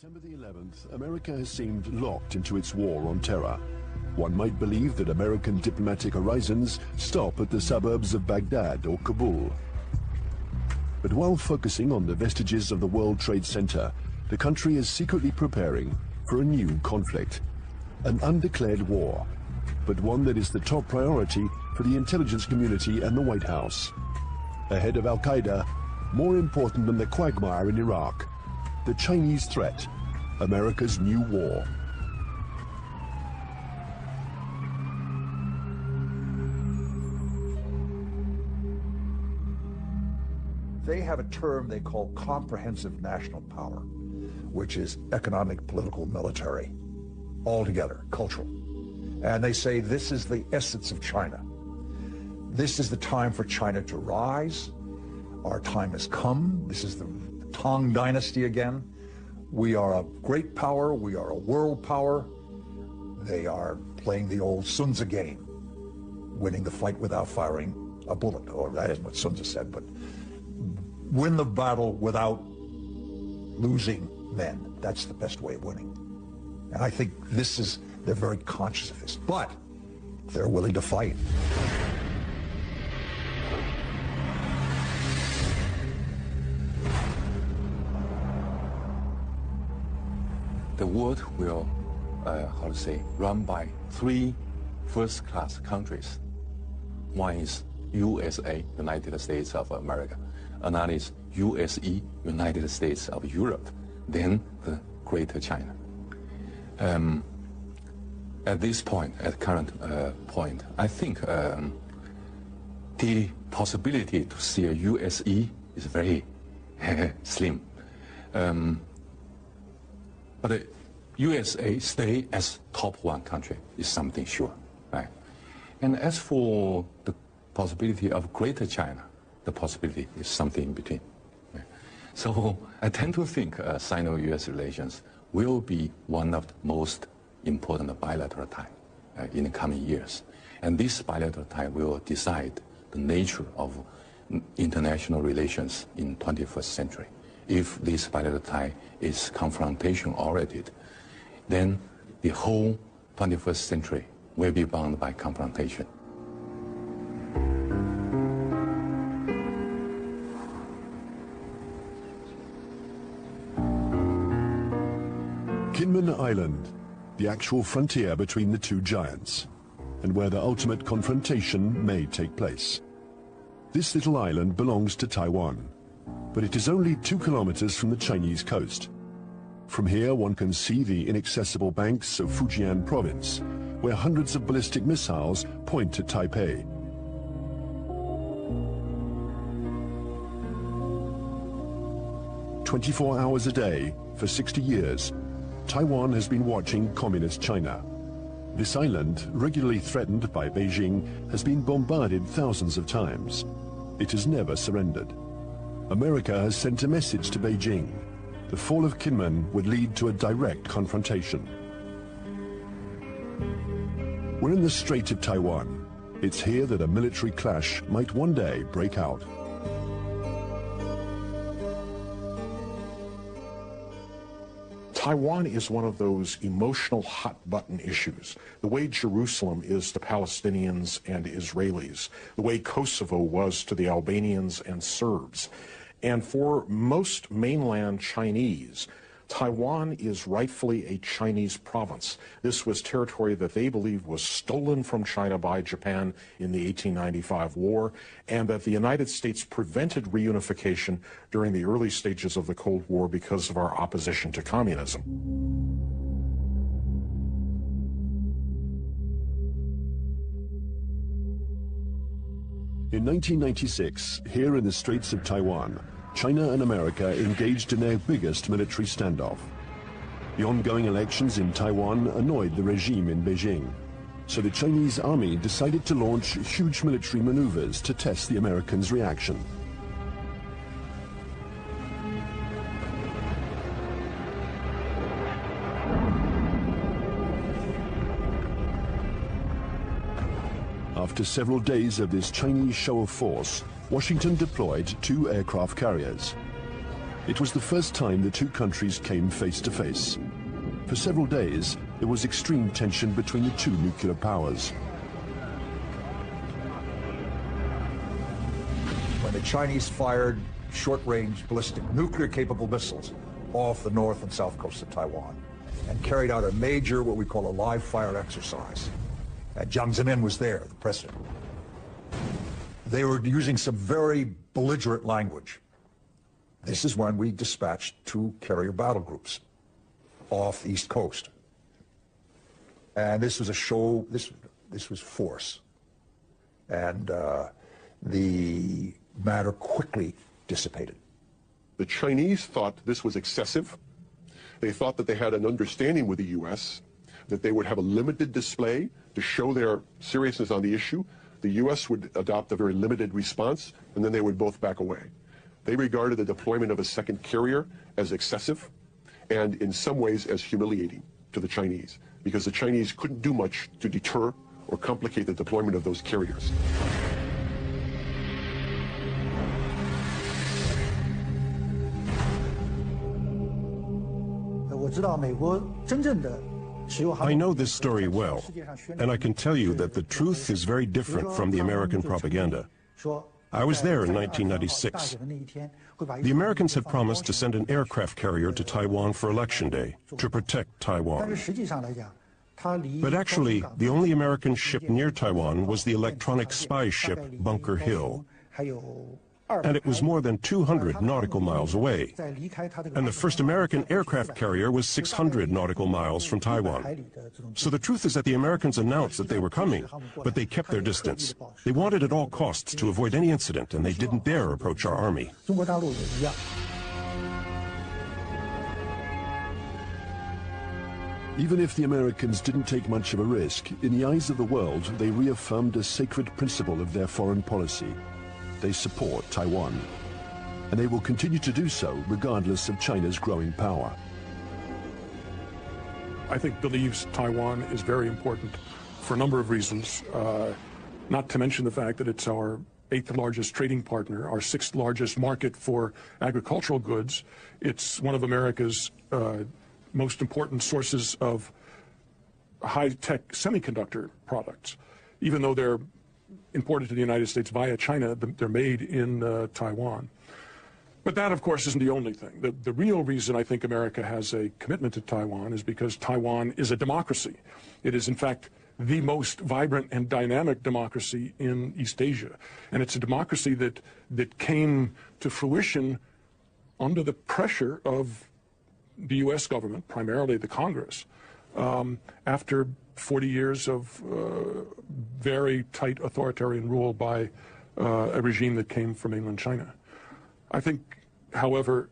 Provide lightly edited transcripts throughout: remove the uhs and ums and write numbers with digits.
September the 11th, America has seemed locked into its war on terror. One might believe that American diplomatic horizons stop at the suburbs of Baghdad or Kabul. But while focusing on the vestiges of the World Trade Center, the country is secretly preparing for a new conflict, an undeclared war, but one that is the top priority for the intelligence community and the White House. Ahead of Al-Qaeda, more important than the quagmire in Iraq, the Chinese threat, America's new war. They have a term they call comprehensive national power, which is economic, political, military, all together, cultural. And they say this is the essence of China. This is the time for China to rise. Our time has come. This is the Tang Dynasty again. We are a great power. We are a world power. They are playing the old Sun Tzu game, winning the fight without firing a bullet, or that isn't what Sun Tzu said, but win the battle without losing men. That's the best way of winning. And I think they're very conscious of this, but they're willing to fight. The world will, run by three first-class countries. One is USA, United States of America. Another is USE, United States of Europe. Then the Greater China. At this point, at current point, I think the possibility to see a USE is very slim. But the USA stay as top one country is something sure, right? And as for the possibility of Greater China, the possibility is something in between. Right? So I tend to think Sino-US relations will be one of the most important bilateral ties in the coming years. And this bilateral tie will decide the nature of international relations in 21st century. If this bilateral tie is confrontation-oriented, then the whole 21st century will be bound by confrontation. Kinmen Island, the actual frontier between the two giants, and where the ultimate confrontation may take place. This little island belongs to Taiwan, but it is only 2 kilometers from the Chinese coast. From here one can see the inaccessible banks of Fujian province, where hundreds of ballistic missiles point at Taipei. "24 hours a day, for 60 years, Taiwan has been watching Communist China. This island, regularly threatened by Beijing, has been bombarded thousands of times. It has never surrendered. America has sent a message to Beijing. The fall of Kinmen would lead to a direct confrontation. We're in the Strait of Taiwan. It's here that a military clash might one day break out. Taiwan is one of those emotional hot-button issues, the way Jerusalem is to Palestinians and Israelis, the way Kosovo was to the Albanians and Serbs. And for most mainland Chinese, Taiwan is rightfully a Chinese province. This was territory that they believed was stolen from China by Japan in the 1895 war, and that the United States prevented reunification during the early stages of the Cold War because of our opposition to communism. In 1996, here in the Straits of Taiwan, China and America engaged in their biggest military standoff. The ongoing elections in Taiwan annoyed the regime in Beijing, so the Chinese army decided to launch huge military maneuvers to test the Americans' reaction. After several days of this Chinese show of force, Washington deployed 2 aircraft carriers. It was the first time the two countries came face to face. For several days, there was extreme tension between the two nuclear powers. When the Chinese fired short-range ballistic nuclear-capable missiles off the north and south coast of Taiwan and carried out a major, what we call a live-fire exercise. And Jiang Zemin was there, the president. They were using some very belligerent language. This is when we dispatched two carrier battle groups off the East Coast. And this was a show, this was force. And the matter quickly dissipated. The Chinese thought this was excessive. They thought that they had an understanding with the U.S., that they would have a limited display to show their seriousness on the issue. The U.S. would adopt a very limited response, and then they would both back away. They regarded the deployment of a second carrier as excessive and in some ways as humiliating to the Chinese, because the Chinese couldn't do much to deter or complicate the deployment of those carriers. I know this story well, and I can tell you that the truth is very different from the American propaganda. I was there in 1996. The Americans had promised to send an aircraft carrier to Taiwan for Election Day to protect Taiwan. But actually, the only American ship near Taiwan was the electronic spy ship Bunker Hill. And it was more than 200 nautical miles away. And the first American aircraft carrier was 600 nautical miles from Taiwan. So the truth is that the Americans announced that they were coming, but they kept their distance. They wanted at all costs to avoid any incident, and they didn't dare approach our army. Even if the Americans didn't take much of a risk, in the eyes of the world, they reaffirmed a sacred principle of their foreign policy. They support Taiwan, and they will continue to do so regardless of China's growing power. I think believes Taiwan is very important for a number of reasons, not to mention the fact that it's our 8th largest trading partner, our 6th largest market for agricultural goods. It's one of America's most important sources of high-tech semiconductor products. Even though they're imported to the United States via China, they're made in Taiwan. But that, of course, isn't the only thing. The real reason I think America has a commitment to Taiwan is because Taiwan is a democracy. It is, in fact, the most vibrant and dynamic democracy in East Asia. And it's a democracy that came to fruition under the pressure of the U.S. government, primarily the Congress, after 40 years of very tight authoritarian rule by a regime that came from mainland China. I think, however,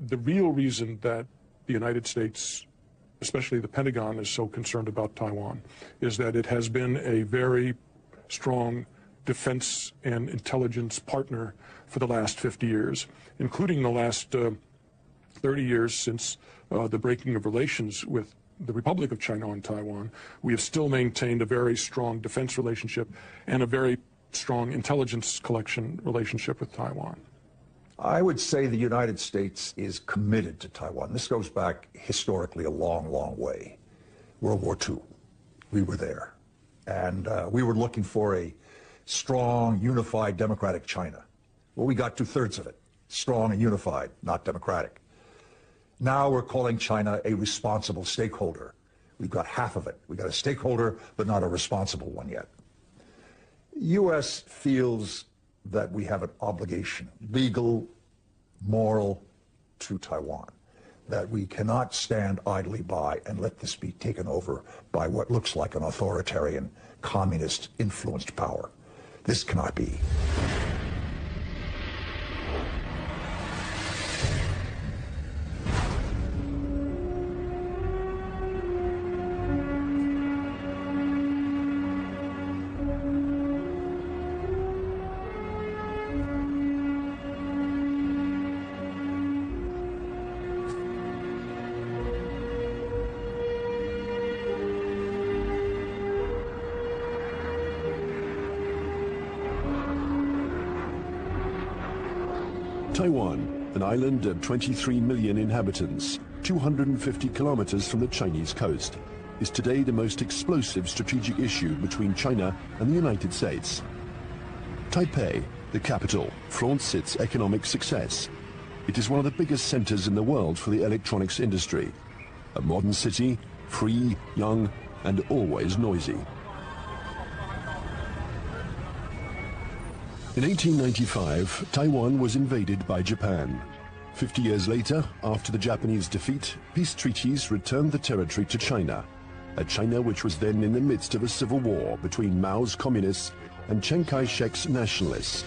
the real reason that the United States, especially the Pentagon, is so concerned about Taiwan is that it has been a very strong defense and intelligence partner for the last 50 years, including the last 30 years since the breaking of relations with the Republic of China on Taiwan. We have still maintained a very strong defense relationship and a very strong intelligence collection relationship with Taiwan. I would say the United States is committed to Taiwan. This goes back historically a long, long way. World War II, we were there. And we were looking for a strong, unified, democratic China. Well, we got 2/3 of it. Strong and unified, not democratic. Now we're calling China a responsible stakeholder. We've got half of it. We've got a stakeholder, but not a responsible one yet. U.S. feels that we have an obligation, legal, moral, to Taiwan, that we cannot stand idly by and let this be taken over by what looks like an authoritarian, communist-influenced power. This cannot be. Taiwan, an island of 23 million inhabitants, 250 kilometers from the Chinese coast, is today the most explosive strategic issue between China and the United States. Taipei, the capital, flaunts its economic success. It is one of the biggest centers in the world for the electronics industry. A modern city, free, young, and always noisy. In 1895, Taiwan was invaded by Japan. 50 years later, after the Japanese defeat, peace treaties returned the territory to China, a China which was then in the midst of a civil war between Mao's communists and Chiang Kai-shek's nationalists.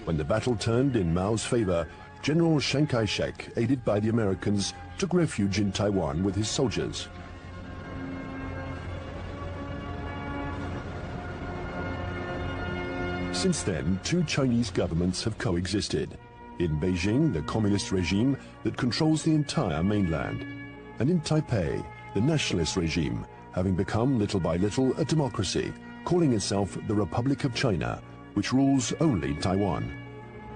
When the battle turned in Mao's favor, General Chiang Kai-shek, aided by the Americans, took refuge in Taiwan with his soldiers. Since then, two Chinese governments have coexisted. In Beijing, the communist regime that controls the entire mainland, and in Taipei, the nationalist regime, having become little by little a democracy, calling itself the Republic of China, which rules only Taiwan.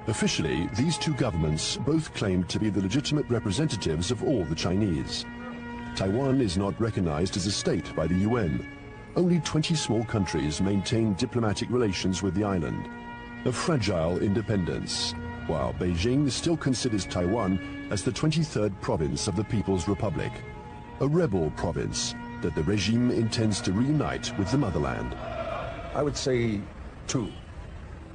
Officially, these two governments both claim to be the legitimate representatives of all the Chinese. Taiwan is not recognized as a state by the UN. Only 20 small countries maintain diplomatic relations with the island. A fragile independence, while Beijing still considers Taiwan as the 23rd province of the People's Republic, a rebel province that the regime intends to reunite with the motherland. I would say two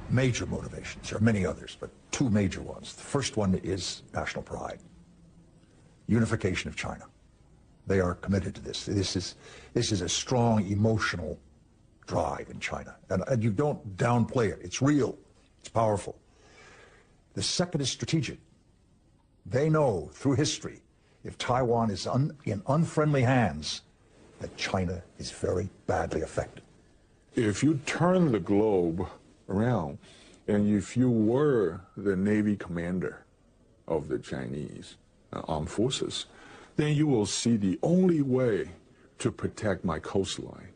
major motivations. There are many others, but two major ones. The first one is national pride, unification of China. They are committed to this. This is a strong emotional drive in China, and you don't downplay it. It's real. It's powerful. The second is strategic. They know through history, if Taiwan is in unfriendly hands, that China is very badly affected. If you turn the globe around, and if you were the Navy commander of the Chinese armed forces, then you will see the only way to protect my coastline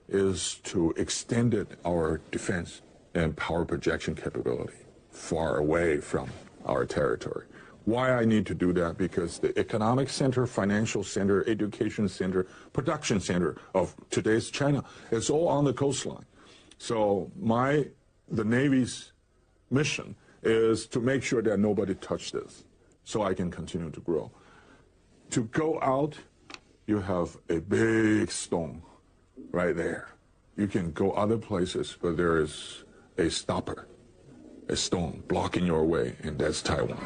is to extend our defense and power projection capability far away from our territory. Why I need to do that? Because the economic center, financial center, education center, production center of today's China is all on the coastline. So the Navy's mission is to make sure that nobody touches this so I can continue to grow. To go out, you have a big stone right there. You can go other places, but there is a stopper, a stone blocking your way, and that's Taiwan.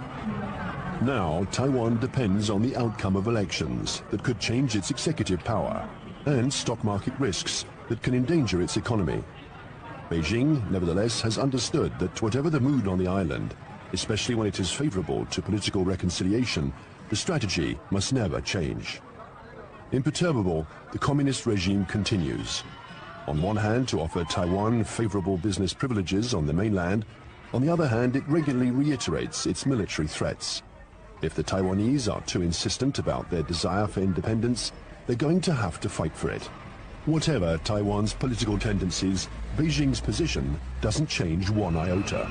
Now, Taiwan depends on the outcome of elections that could change its executive power and stock market risks that can endanger its economy. Beijing, nevertheless, has understood that whatever the mood on the island, especially when it is favorable to political reconciliation, the strategy must never change. Imperturbable, the communist regime continues. On one hand, to offer Taiwan favorable business privileges on the mainland. On the other hand, it regularly reiterates its military threats. If the Taiwanese are too insistent about their desire for independence, they're going to have to fight for it. Whatever Taiwan's political tendencies, Beijing's position doesn't change one iota.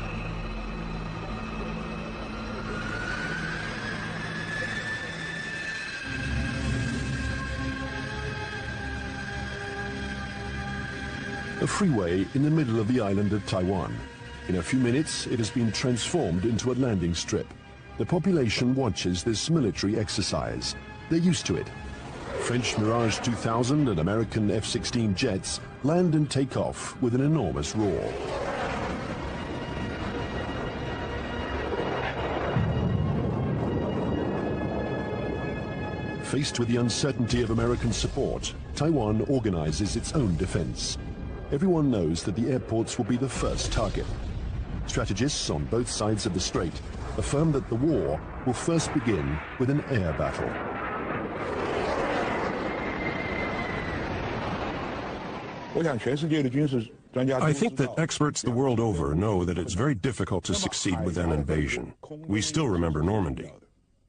A freeway in the middle of the island of Taiwan. In a few minutes, it has been transformed into a landing strip. The population watches this military exercise. They're used to it. French Mirage 2000 and American F-16 jets land and take off with an enormous roar. Faced with the uncertainty of American support, Taiwan organizes its own defense. Everyone knows that the airports will be the first target. Strategists on both sides of the strait affirm that the war will first begin with an air battle. I think that experts the world over know that it's very difficult to succeed with an invasion. We still remember Normandy.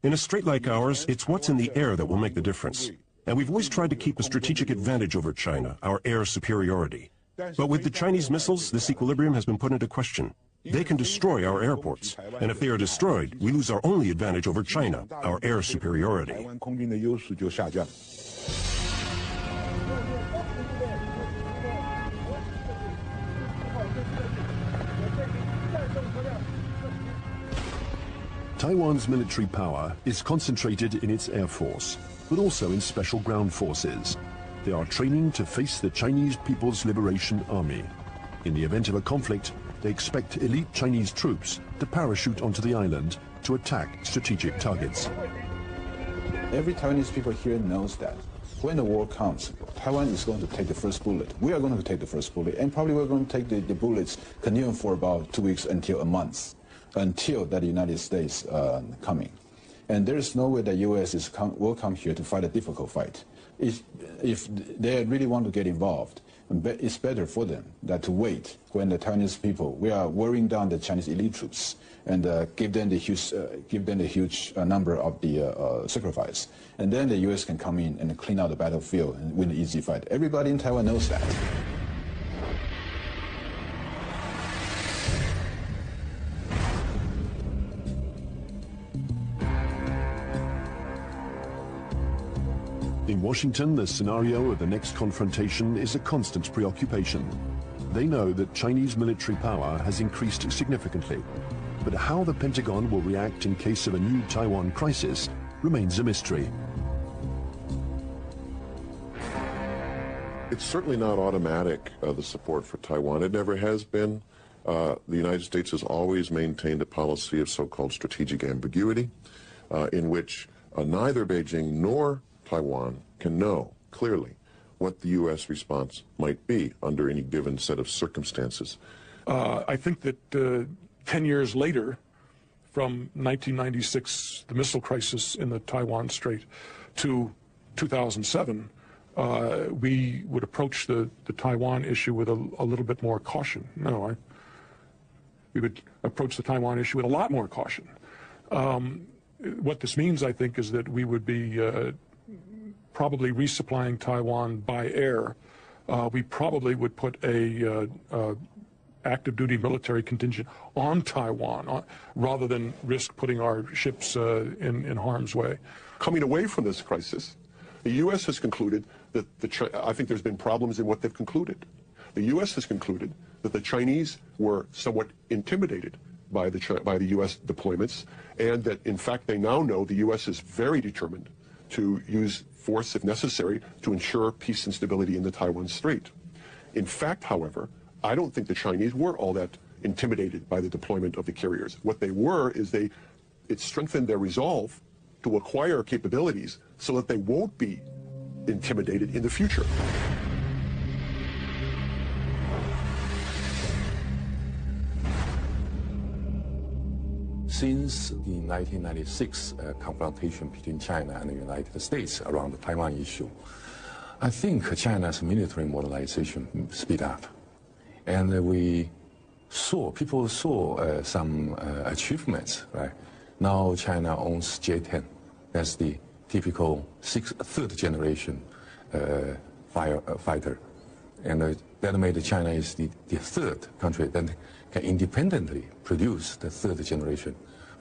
In a strait like ours, it's what's in the air that will make the difference. And we've always tried to keep a strategic advantage over China, our air superiority. But with the Chinese missiles, this equilibrium has been put into question. They can destroy our airports, and if they are destroyed, we lose our only advantage over China, our air superiority. Taiwan's military power is concentrated in its air force, but also in special ground forces. They are training to face the Chinese People's Liberation Army. In the event of a conflict, they expect elite Chinese troops to parachute onto the island to attack strategic targets. Every Taiwanese people here knows that when the war comes, Taiwan is going to take the first bullet. We are going to take the first bullet, and probably we're going to take the bullets continuing for about 2 weeks until a month, until that the United States coming. And there's no way the U.S. will come here to fight a difficult fight. If they really want to get involved, it's better for them to wait when the Taiwanese people, we are wearing down the Chinese elite troops and give them the huge number of the sacrifice. And then the U.S. can come in and clean out the battlefield and win the easy fight. Everybody in Taiwan knows that. In Washington, the scenario of the next confrontation is a constant preoccupation. They know that Chinese military power has increased significantly, but how the Pentagon will react in case of a new Taiwan crisis remains a mystery. It's certainly not automatic, the support for Taiwan. It never has been. The United States has always maintained a policy of so-called strategic ambiguity, in which neither Beijing nor Taiwan can know clearly what the U.S. response might be under any given set of circumstances. I think that 10 years later, from 1996, the missile crisis in the Taiwan Strait, to 2007, we would approach the Taiwan issue with a little bit more caution. We would approach the Taiwan issue with a lot more caution. What this means, I think, is that we would be probably resupplying Taiwan by air. We probably would put a active duty military contingent on Taiwan rather than risk putting our ships in harm's way. Coming away from this crisis, the U.S. has concluded that I think there's been problems in what they've concluded. The U.S. has concluded that the Chinese were somewhat intimidated by the U.S. deployments, and that in fact they now know the U.S. is very determined to use force if necessary to ensure peace and stability in the Taiwan Strait. In fact, however, I don't think the Chinese were all that intimidated by the deployment of the carriers. What they were is it strengthened their resolve to acquire capabilities so that they won't be intimidated in the future. Since the 1996 confrontation between China and the United States around the Taiwan issue, I think China's military modernization speed up. And people saw some achievements, right? Now China owns J-10. That's the typical third generation fighter. And that made China is the third country that can independently produce the third generation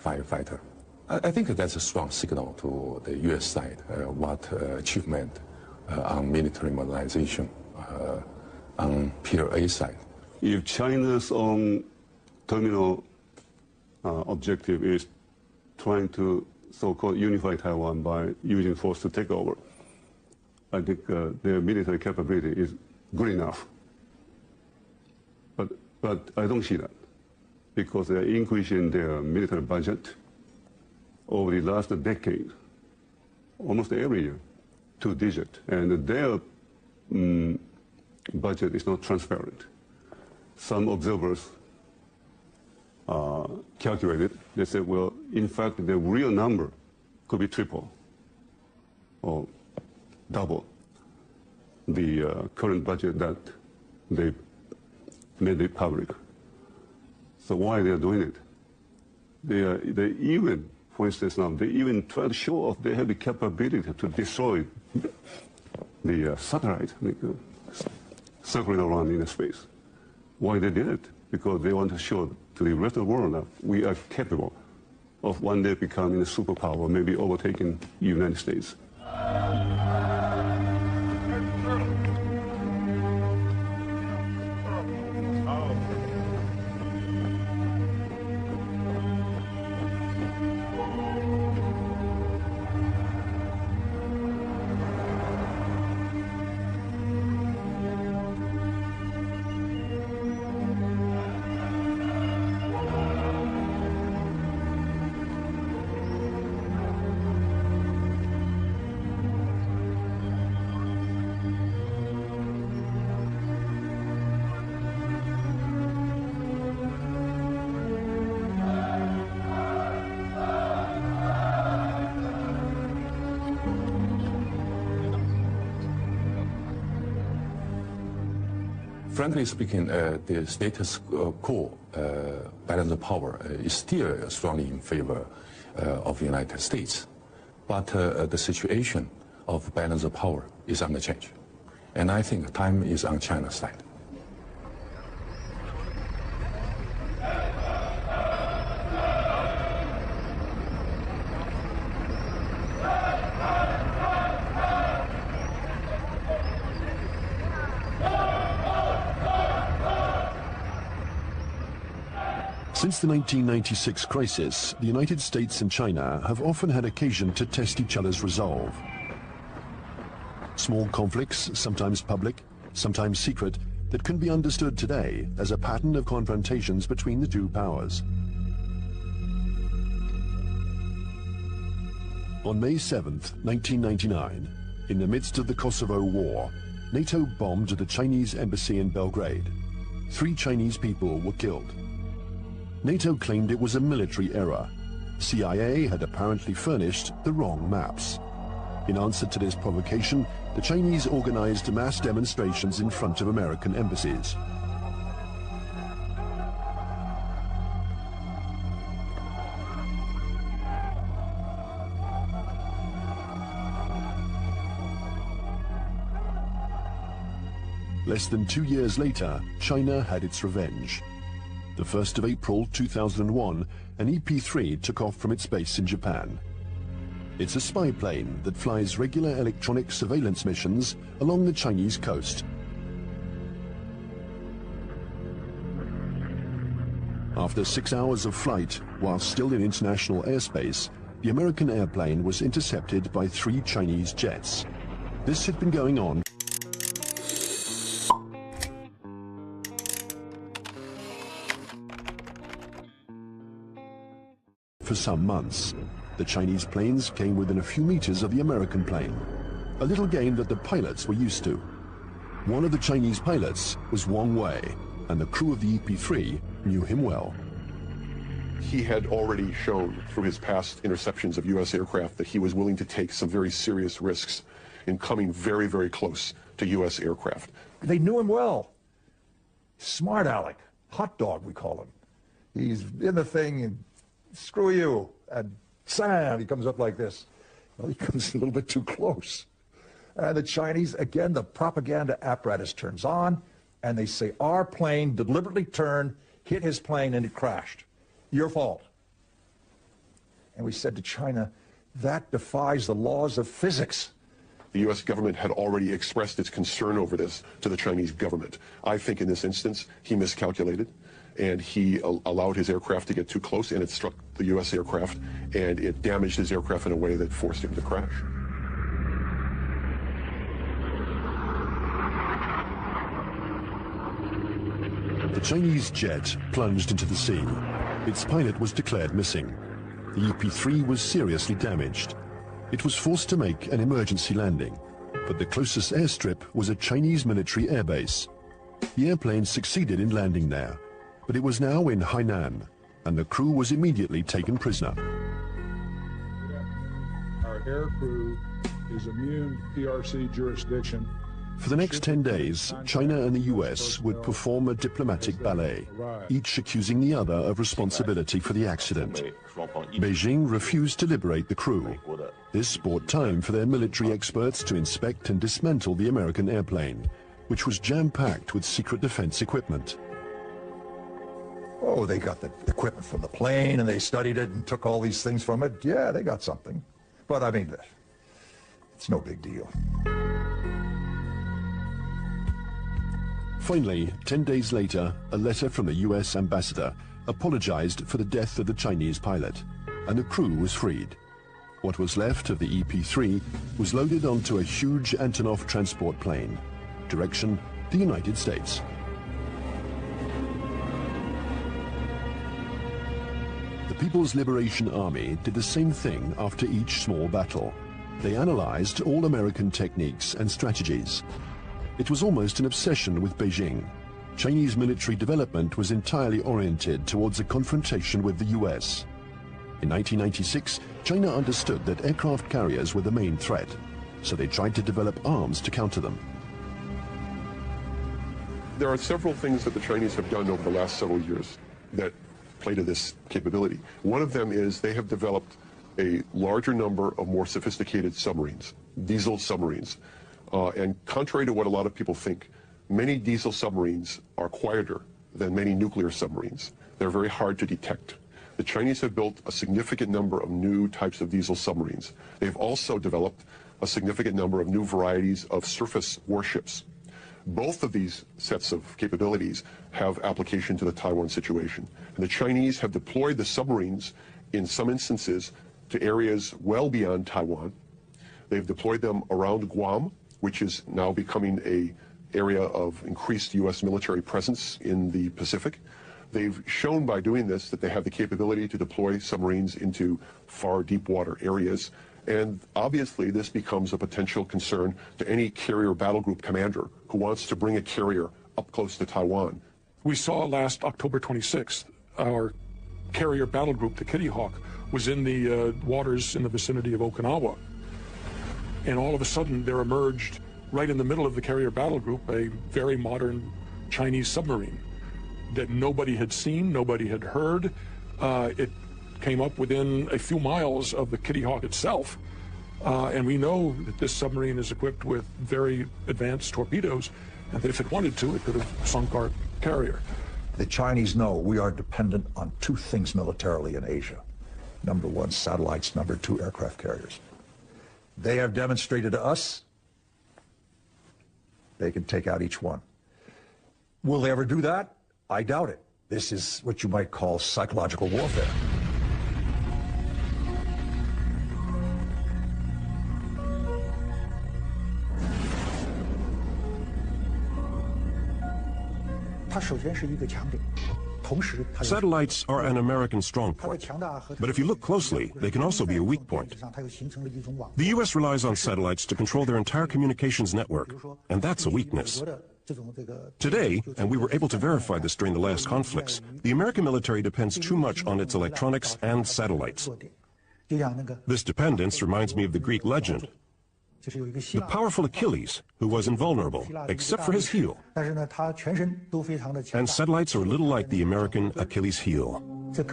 firefighter. I think that's a strong signal to the U.S. side, what achievement on military modernization on Pillar A side. If China's own terminal objective is trying to so-called unify Taiwan by using force to take over, I think their military capability is good enough. But I don't see that, because they're increasing their military budget over the last decade, almost every year, 2-digit, and their budget is not transparent. Some observers calculated, they said, well, in fact, the real number could be triple or double the current budget that they made it public. So why they are doing it? They even, for instance, now they even try to show off they have the capability to destroy the satellite circling around in space. Why they did it? Because they want to show to the rest of the world that we are capable of one day becoming a superpower, maybe overtaking the United States. Frankly speaking, the status quo balance of power is still strongly in favor of the United States. But the situation of balance of power is under change. And I think time is on China's side. Since the 1996 crisis, the United States and China have often had occasion to test each other's resolve. Small conflicts, sometimes public, sometimes secret, that can be understood today as a pattern of confrontations between the two powers. On May 7th, 1999, in the midst of the Kosovo War, NATO bombed the Chinese embassy in Belgrade. 3 Chinese people were killed. NATO claimed it was a military error. CIA had apparently furnished the wrong maps. In answer to this provocation, the Chinese organized mass demonstrations in front of American embassies. Less than 2 years later, China had its revenge. The 1st of April 2001, an EP-3 took off from its base in Japan. It's a spy plane that flies regular electronic surveillance missions along the Chinese coast. After 6 hours of flight, while still in international airspace, the American airplane was intercepted by 3 Chinese jets. This had been going on for some months. The Chinese planes came within a few meters of the American plane, a little game that the pilots were used to. One of the Chinese pilots was Wang Wei, and the crew of the EP-3 knew him well. He had already shown through his past interceptions of U.S. aircraft that he was willing to take some very serious risks in coming very, very close to U.S. aircraft. They knew him well. Smart Alec, hot dog we call him. He's in the thing and screw you, and he comes up like this. Well, he comes a little bit too close. And the Chinese, again, the propaganda apparatus turns on, and they say, our plane deliberately turned, hit his plane, and it crashed. Your fault. And we said to China, that defies the laws of physics. The U.S. government had already expressed its concern over this to the Chinese government. I think in this instance, he miscalculated, and he allowed his aircraft to get too close, and it struck the U.S. aircraft, and it damaged his aircraft in a way that forced him to crash. The Chinese jet plunged into the sea. Its pilot was declared missing. The EP-3 was seriously damaged. It was forced to make an emergency landing, but the closest airstrip was a Chinese military airbase. The airplane succeeded in landing there, but it was now in Hainan, and the crew was immediately taken prisoner. Our air crew is immune to PRC jurisdiction. For the next 10 days, China and the US would perform a diplomatic ballet, each accusing the other of responsibility for the accident. Beijing refused to liberate the crew. This bought time for their military experts to inspect and dismantle the American airplane, which was jam-packed with secret defense equipment. Oh, they got the equipment from the plane and they studied it and took all these things from it. Yeah, they got something. But I mean, it's no big deal. Finally, 10 days later, a letter from the US ambassador apologized for the death of the Chinese pilot, and the crew was freed. What was left of the EP-3 was loaded onto a huge Antonov transport plane. Direction, the United States. The People's Liberation Army did the same thing after each small battle. They analyzed all American techniques and strategies. It was almost an obsession with Beijing. Chinese military development was entirely oriented towards a confrontation with the US. In 1996, China understood that aircraft carriers were the main threat, so they tried to develop arms to counter them. There are several things that the Chinese have done over the last several years that play to this capability. One of them is they have developed a larger number of more sophisticated submarines, diesel submarines. And contrary to what a lot of people think, many diesel submarines are quieter than many nuclear submarines. They're very hard to detect. The Chinese have built a significant number of new types of diesel submarines. They've also developed a significant number of new varieties of surface warships. Both of these sets of capabilities have application to the Taiwan situation. And the Chinese have deployed the submarines in some instances to areas well beyond Taiwan. They've deployed them around Guam, which is now becoming an area of increased U.S. military presence in the Pacific. They've shown by doing this that they have the capability to deploy submarines into far deep water areas. And obviously this becomes a potential concern to any carrier battle group commander who wants to bring a carrier up close to Taiwan. We saw last October 26th, our carrier battle group, the Kitty Hawk, was in the waters in the vicinity of Okinawa. And all of a sudden there emerged, right in the middle of the carrier battle group, a very modern Chinese submarine that nobody had seen, nobody had heard. It came up within a few miles of the Kitty Hawk itself. And we know that this submarine is equipped with very advanced torpedoes, and that if it wanted to, it could have sunk our carrier. The Chinese know we are dependent on two things militarily in Asia. Number one, satellites. Number two, aircraft carriers. They have demonstrated to us they can take out each one. Will they ever do that? I doubt it. This is what you might call psychological warfare. Satellites are an American strong point, but if you look closely, they can also be a weak point. The U.S. relies on satellites to control their entire communications network, and that's a weakness. Today, and we were able to verify this during the last conflicts, the American military depends too much on its electronics and satellites. This dependence reminds me of the Greek legend. The powerful Achilles, who was invulnerable, except for his heel. And satellites are a little like the American Achilles heel. The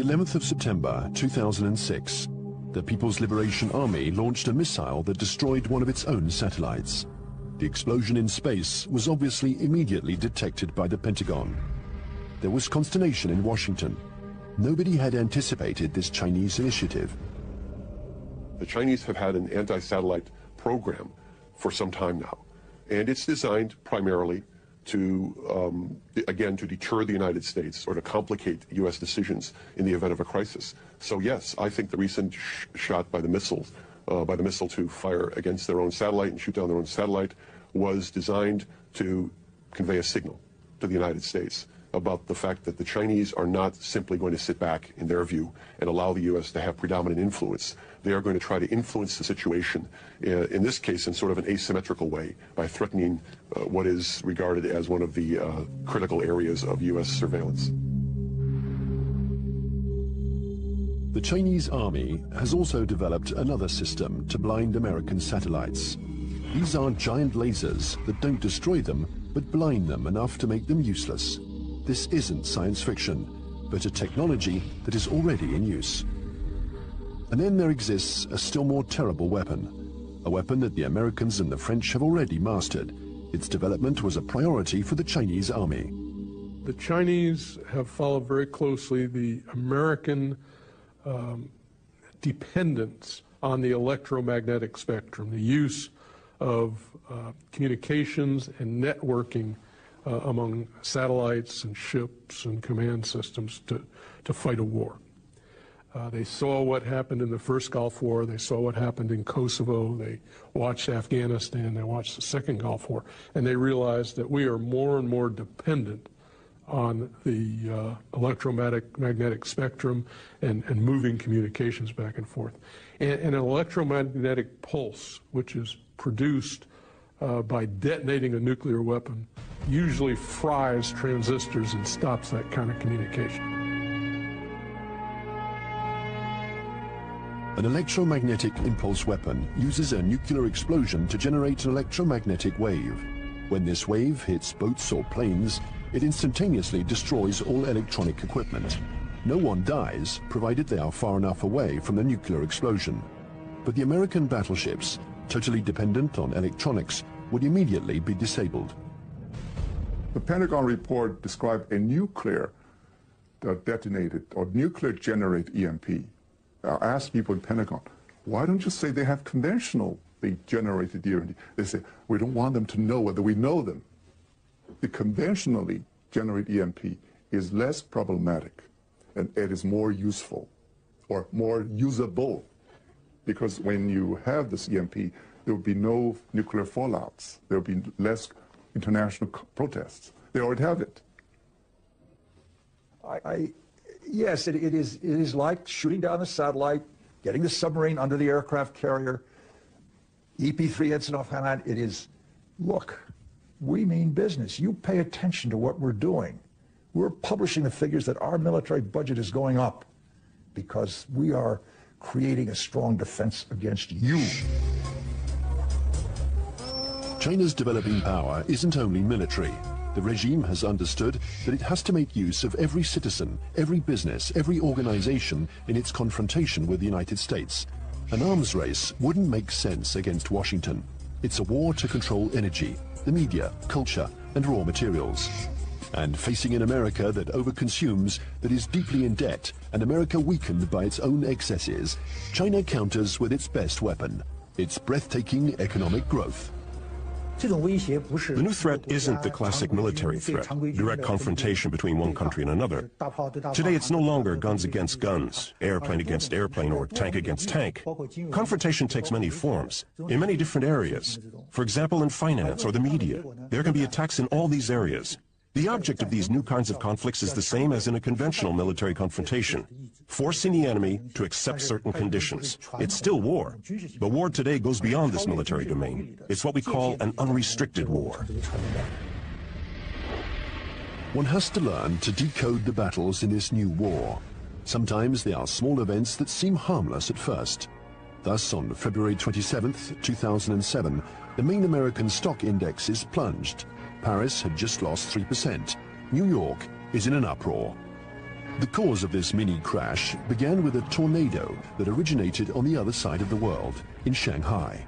11th of September 2006, the People's Liberation Army launched a missile that destroyed one of its own satellites. The explosion in space was obviously immediately detected by the Pentagon. There was consternation in Washington. Nobody had anticipated this Chinese initiative. The Chinese have had an anti-satellite program for some time now, and it's designed primarily to, again, to deter the United States or to complicate U.S. decisions in the event of a crisis. So yes, I think the recent shot by the missile to fire against their own satellite and shoot down their own satellite was designed to convey a signal to the United States about the fact that the Chinese are not simply going to sit back, in their view, and allow the U.S. to have predominant influence. They are going to try to influence the situation, in this case, in sort of an asymmetrical way, by threatening what is regarded as one of the critical areas of U.S. surveillance. The Chinese army has also developed another system to blind American satellites. These are giant lasers that don't destroy them, but blind them enough to make them useless. This isn't science fiction, but a technology that is already in use. And then there exists a still more terrible weapon, a weapon that the Americans and the French have already mastered. Its development was a priority for the Chinese army. The Chinese have followed very closely the American dependence on the electromagnetic spectrum, the use of communications and networking among satellites and ships and command systems to fight a war. They saw what happened in the first Gulf War. They saw what happened in Kosovo. They watched Afghanistan. They watched the second Gulf War. And they realized that we are more and more dependent on the electromagnetic spectrum and moving communications back and forth. And an electromagnetic pulse, which is produced by detonating a nuclear weapon, usually fries transistors and stops that kind of communication. An electromagnetic impulse weapon uses a nuclear explosion to generate an electromagnetic wave. When this wave hits boats or planes, it instantaneously destroys all electronic equipment. No one dies, provided they are far enough away from the nuclear explosion. But the American battleships, totally dependent on electronics, would immediately be disabled. The Pentagon report described a nuclear detonated or nuclear generated EMP. I asked people in Pentagon, why don't you say they have conventionally generated EMP? They say, we don't want them to know whether we know them. The conventionally generated EMP is less problematic and it is more useful or more usable, because when you have this EMP, there will be no nuclear fallouts. There will be less international protests. They already have it. Yes, it is like shooting down a satellite, getting the submarine under the aircraft carrier, EP-3 Ensign-off Hainan. It is, look, we mean business. You pay attention to what we're doing. We're publishing the figures that our military budget is going up because we are creating a strong defense against you. China's developing power isn't only military. The regime has understood that it has to make use of every citizen, every business, every organization in its confrontation with the United States. An arms race wouldn't make sense against Washington. It's a war to control energy, the media, culture, and raw materials. And facing an America that overconsumes, that is deeply in debt, and America weakened by its own excesses, China counters with its best weapon, its breathtaking economic growth. The new threat isn't the classic military threat, direct confrontation between one country and another. Today it's no longer guns against guns, airplane against airplane, or tank against tank. Confrontation takes many forms, in many different areas. For example, in finance or the media, there can be attacks in all these areas. The object of these new kinds of conflicts is the same as in a conventional military confrontation, forcing the enemy to accept certain conditions. It's still war, but war today goes beyond this military domain. It's what we call an unrestricted war. One has to learn to decode the battles in this new war. Sometimes they are small events that seem harmless at first. Thus, on February 27th, 2007, the main American stock indexes plunged. Paris had just lost 3%. New York is in an uproar. The cause of this mini crash began with a tornado that originated on the other side of the world, in Shanghai.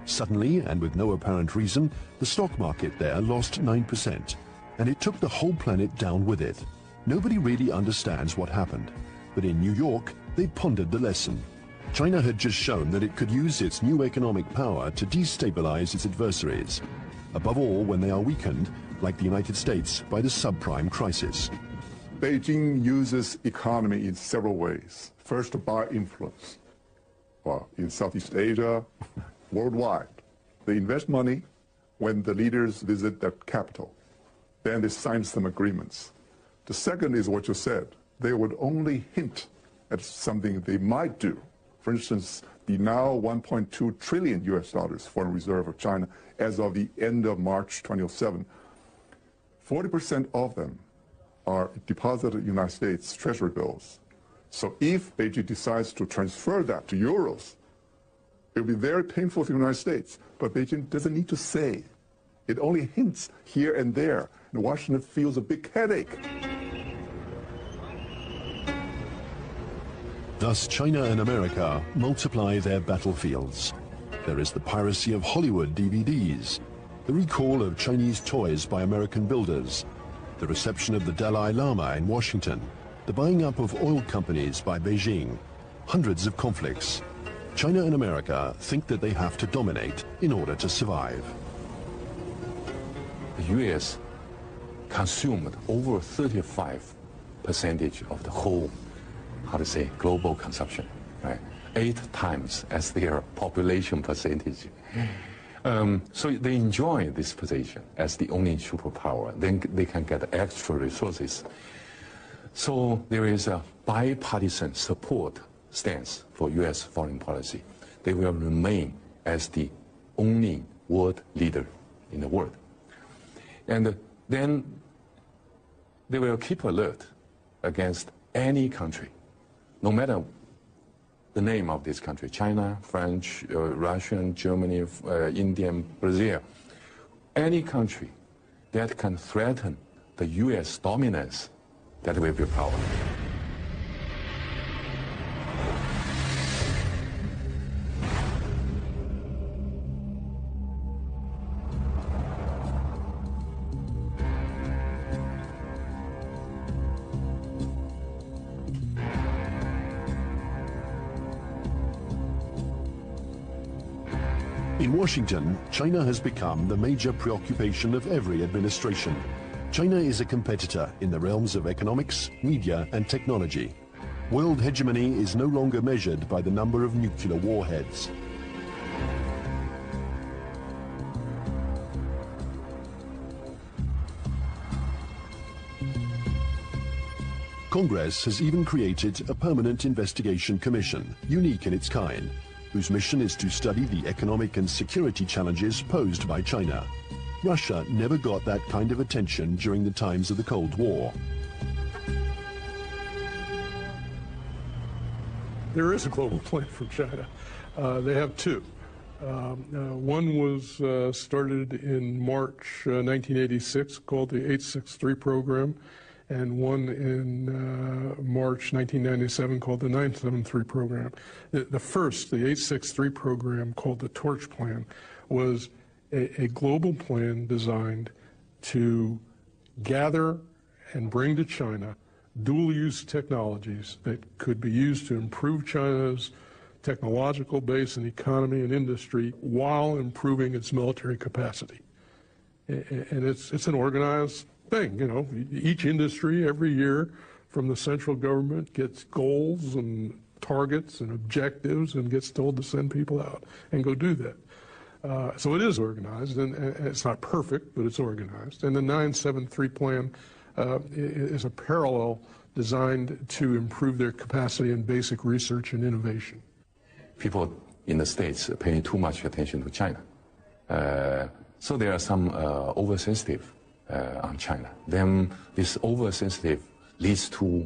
Suddenly, and with no apparent reason, the stock market there lost 9%, and it took the whole planet down with it. Nobody really understands what happened, but in New York, they pondered the lesson. China had just shown that it could use its new economic power to destabilize its adversaries, above all when they are weakened, like the United States, by the subprime crisis. Beijing uses economy in several ways. First, by influence. Well, in Southeast Asia, worldwide. They invest money when the leaders visit the capital. Then they sign some agreements. The second is what you said. They would only hint at something they might do. For instance, the now $1.2 trillion foreign reserve of China as of the end of March 2007, 40% of them are deposited in the United States Treasury bills. So if Beijing decides to transfer that to euros, it will be very painful for the United States. But Beijing doesn't need to say. It only hints here and there, and Washington feels a big headache. Thus, China and America multiply their battlefields. There is the piracy of Hollywood DVDs, the recall of Chinese toys by American builders, the reception of the Dalai Lama in Washington, the buying up of oil companies by Beijing, hundreds of conflicts. China and America think that they have to dominate in order to survive. The U.S. consumed over 35% of the whole, global consumption, right? 8 times as their population percentage. So they enjoy this position as the only superpower. Then they can get extra resources. So there is a bipartisan support stance for U.S. foreign policy. They will remain as the only world leader in the world. And then they will keep alert against any country, no matter the name of this country, China, French, Russian, Germany, Indian, Brazil, any country that can threaten the U.S. dominance, that will be a problem. In Washington, China has become the major preoccupation of every administration. China is a competitor in the realms of economics, media, and technology. World hegemony is no longer measured by the number of nuclear warheads. Congress has even created a permanent investigation commission, unique in its kind, whose mission is to study the economic and security challenges posed by China. Russia never got that kind of attention during the times of the Cold War. There is a global plan for China. They have two. One was started in March 1986, called the 863 program, and one in March 1997 called the 973 program. The first, the 863 program, called the Torch Plan, was a global plan designed to gather and bring to China dual-use technologies that could be used to improve China's technological base and economy and industry while improving its military capacity. And it's an organized thing, you know. Each industry every year from the central government gets goals and targets and objectives and gets told to send people out and go do that. So it is organized, and it's not perfect, but it's organized. And the 973 plan is a parallel designed to improve their capacity in basic research and innovation. People in the States are paying too much attention to China. So there are some oversensitive on China. Then this oversensitive leads to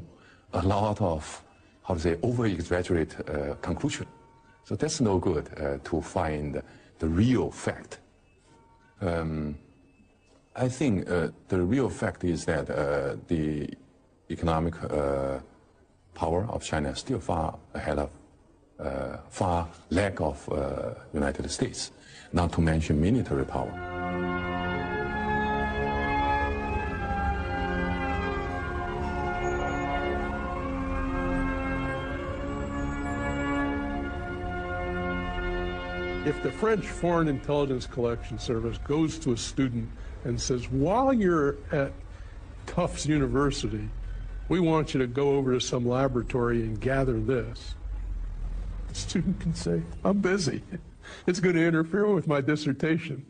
a lot of, over-exaggerate conclusion. So that's no good to find the real fact. I think the real fact is that the economic power of China is still far ahead of, far lack of United States, not to mention military power. If the French Foreign Intelligence Collection Service goes to a student and says, while you're at Tufts University, we want you to go over to some laboratory and gather this, the student can say, I'm busy. It's going to interfere with my dissertation.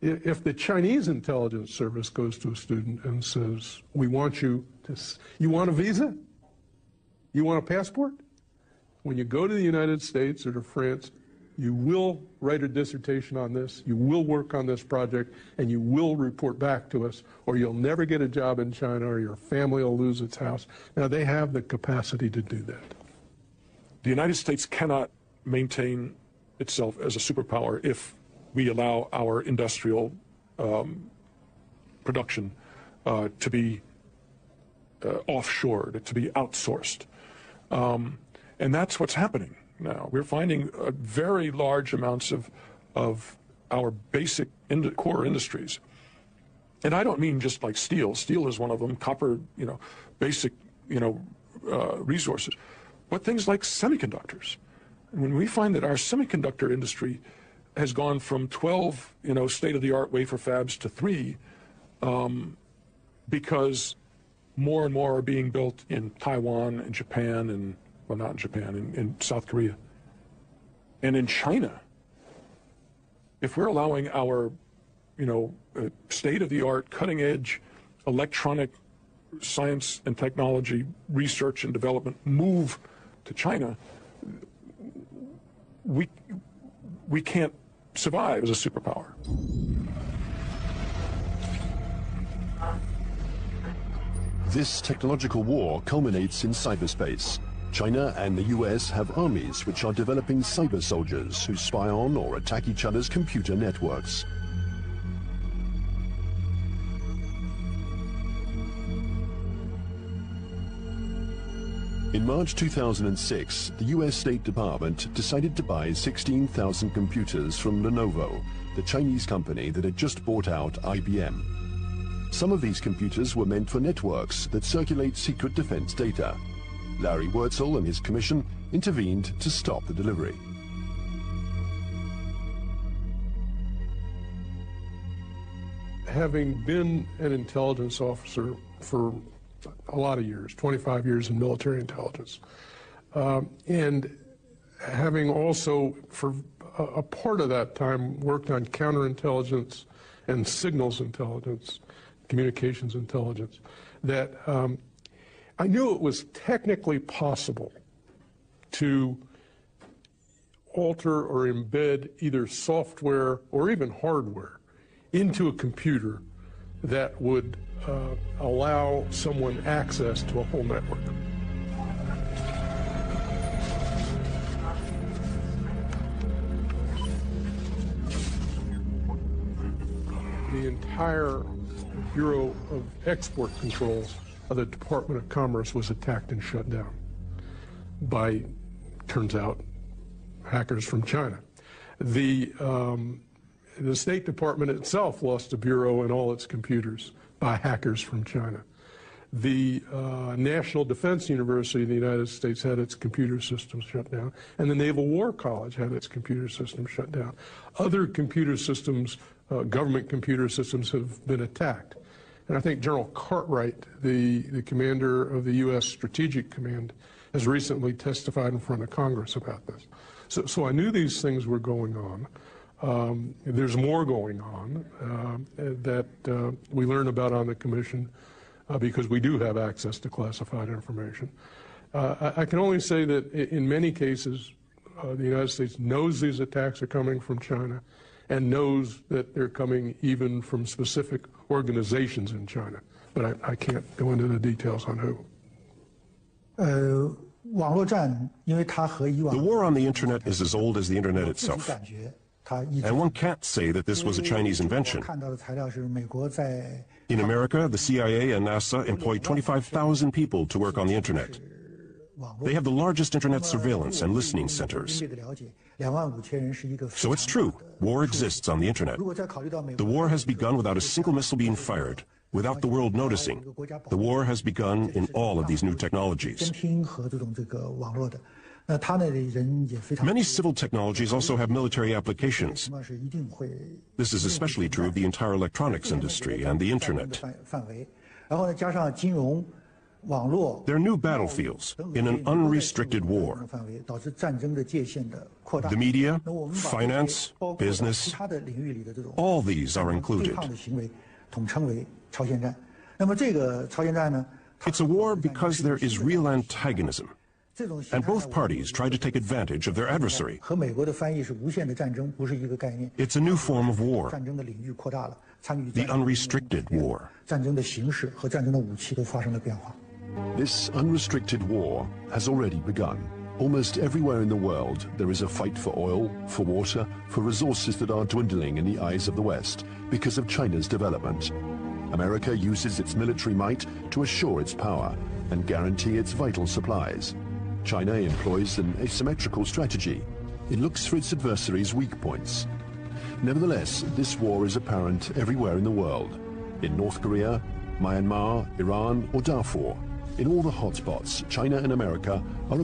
If the Chinese intelligence service goes to a student and says, we want you to, you want a visa? You want a passport? When you go to the United States or to France, you will write a dissertation on this, you will work on this project, and you will report back to us, or you'll never get a job in China, or your family will lose its house. Now, they have the capacity to do that. The United States cannot maintain itself as a superpower if we allow our industrial production to be offshored, to be outsourced. And that's what's happening now. We're finding very large amounts of our basic core industries. And I don't mean just like steel. Steel is one of them, copper, basic, resources. But things like semiconductors. And when we find that our semiconductor industry has gone from 12, state-of-the-art wafer fabs to 3, because more and more are being built in Taiwan and Japan and, well, not in Japan, in South Korea. And in China, if we're allowing our, state-of-the-art, cutting-edge electronic science and technology research and development move to China, we can't survive as a superpower. This technological war culminates in cyberspace. China and the US have armies which are developing cyber soldiers who spy on or attack each other's computer networks. In March 2006, the US State Department decided to buy 16,000 computers from Lenovo, the Chinese company that had just bought out IBM. Some of these computers were meant for networks that circulate secret defense data. Larry Wurtzel and his commission intervened to stop the delivery. Having been an intelligence officer for a lot of years, 25 years in military intelligence, and having also for a part of that time worked on counterintelligence and signals intelligence, communications intelligence, that I knew it was technically possible to alter or embed either software or even hardware into a computer that would allow someone access to a whole network. The entire Bureau of Export Controls of the Department of Commerce was attacked and shut down by, turns out, hackers from China. The State Department itself lost a bureau and all its computers by hackers from China. The National Defense University in the United States had its computer systems shut down, and the Naval War College had its computer systems shut down. Other computer systems, government computer systems, have been attacked. And I think General Cartwright, the commander of the U.S. Strategic Command, has recently testified in front of Congress about this. So I knew these things were going on. There's more going on that we learn about on the Commission because we do have access to classified information. I can only say that in many cases, the United States knows these attacks are coming from China and knows that they're coming even from specific organizations in China. But I can't go into the details on who. The war on the internet is as old as the internet itself. And one can't say that this was a Chinese invention. In America, the CIA and NASA employ 25,000 people to work on the internet. They have the largest internet surveillance and listening centers. So it's true, war exists on the internet. The war has begun without a single missile being fired, without the world noticing. The war has begun in all of these new technologies. Many civil technologies also have military applications. This is especially true of the entire electronics industry and the internet. They're new battlefields in an unrestricted war. The media, finance, business, all these are included. It's a war because there is real antagonism, and both parties try to take advantage of their adversary. It's a new form of war, the unrestricted war. This unrestricted war has already begun. Almost everywhere in the world, there is a fight for oil, for water, for resources that are dwindling in the eyes of the West because of China's development. America uses its military might to assure its power and guarantee its vital supplies. China employs an asymmetrical strategy. It looks for its adversaries' weak points. Nevertheless, this war is apparent everywhere in the world. In North Korea, Myanmar, Iran, or Darfur. In all the hotspots, China and America are